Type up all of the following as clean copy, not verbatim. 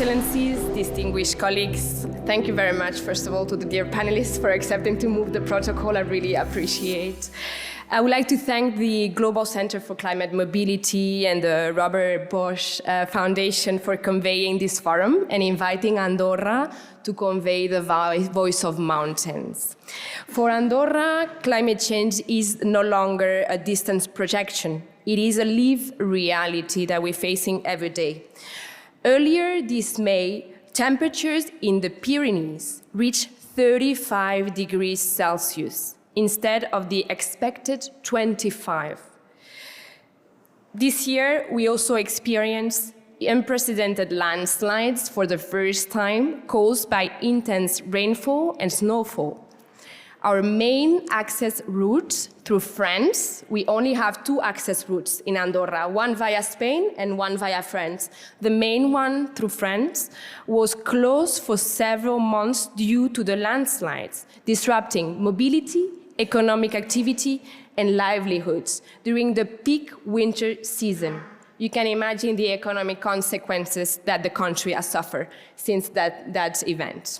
Excellencies, distinguished colleagues, thank you very much, first of all, to the dear panelists for accepting to move the protocol. I really appreciate. I would like to thank the Global Center for Climate Mobility and the Robert Bosch Foundation for convening this forum and inviting Andorra to convey the voice of mountains. For Andorra, climate change is no longer a distant projection. It is a lived reality that we're facing every day. Earlier this May, temperatures in the Pyrenees reached 35 degrees Celsius instead of the expected 25. This year, we also experienced unprecedented landslides for the first time caused by intense rainfall and snowfall. Our main access route through France, we only have two access routes in Andorra, one via Spain and one via France. The main one through France was closed for several months due to the landslides, disrupting mobility, economic activity, and livelihoods during the peak winter season. You can imagine the economic consequences that the country has suffered since that event.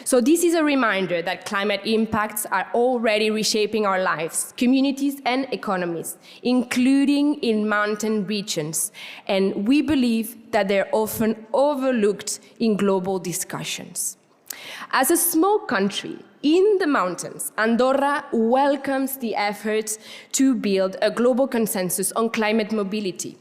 So this is a reminder that climate impacts are already reshaping our lives, communities and economies, including in mountain regions. And we believe that they're often overlooked in global discussions. As a small country in the mountains, Andorra welcomes the efforts to build a global consensus on climate mobility.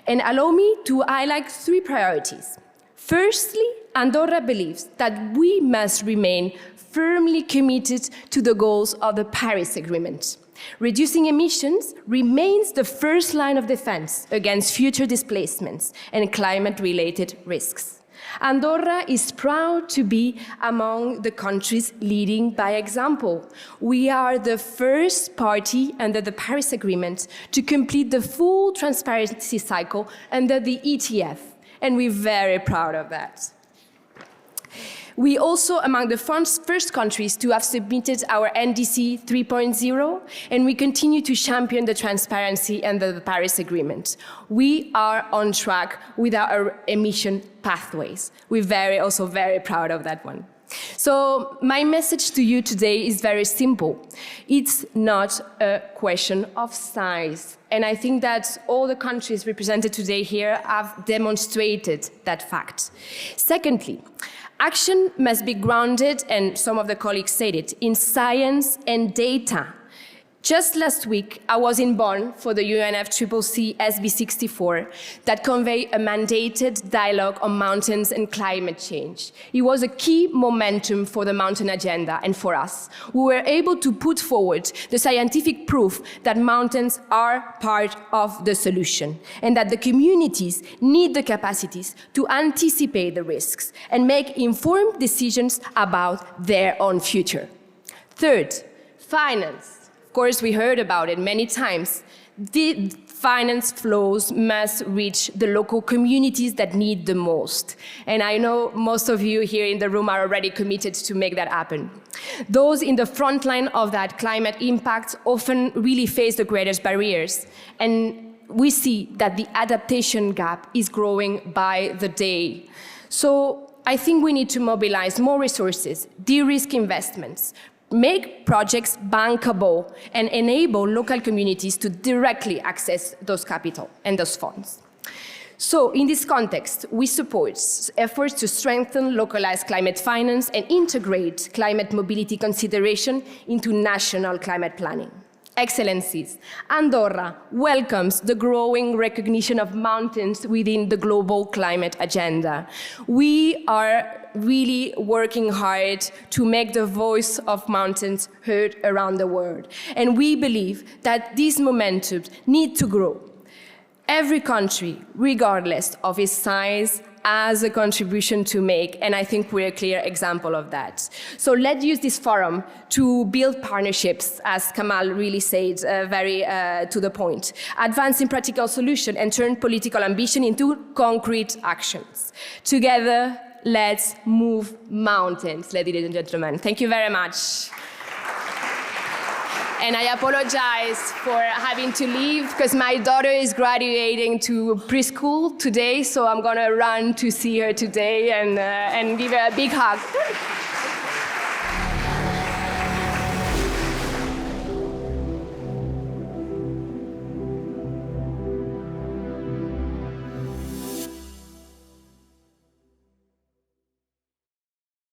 And allow me to highlight three priorities. Firstly, Andorra believes that we must remain firmly committed to the goals of the Paris Agreement. Reducing emissions remains the first line of defense against future displacements and climate-related risks. Andorra is proud to be among the countries leading by example. We are the first party under the Paris Agreement to complete the full transparency cycle under the ETF, and we're very proud of that. We also among the first countries to have submitted our NDC 3.0, and we continue to champion the transparency under the Paris Agreement. We are on track with our emission pathways. We're also very proud of that one. So my message to you today is very simple. It's not a question of size. And I think that all the countries represented today here have demonstrated that fact. Secondly, action must be grounded, and some of the colleagues said it, in science and data. Just last week, I was in Bonn for the UNFCCC SB64 that conveyed a mandated dialogue on mountains and climate change. It was a key momentum for the mountain agenda and for us. We were able to put forward the scientific proof that mountains are part of the solution and that the communities need the capacities to anticipate the risks and make informed decisions about their own future. Third, finance. Of course, we heard about it many times. The finance flows must reach the local communities that need the most. And I know most of you here in the room are already committed to make that happen. Those in the front line of that climate impact often really face the greatest barriers. And we see that the adaptation gap is growing by the day. So I think we need to mobilize more resources, de-risk investments, make projects bankable, and enable local communities to directly access those capital and those funds. So in this context, we support efforts to strengthen localized climate finance and integrate climate mobility consideration into national climate planning. Excellencies, Andorra welcomes the growing recognition of mountains within the global climate agenda. We are really working hard to make the voice of mountains heard around the world. And we believe that these momentums need to grow. Every country, regardless of its size, has a contribution to make, and I think we're a clear example of that. So let's use this forum to build partnerships, as Kamal really said, very to the point. Advance in practical solutions and turn political ambition into concrete actions. Together, let's move mountains, ladies and gentlemen. Thank you very much. And I apologize for having to leave because my daughter is graduating to preschool today, so I'm gonna run to see her today and give her a big hug.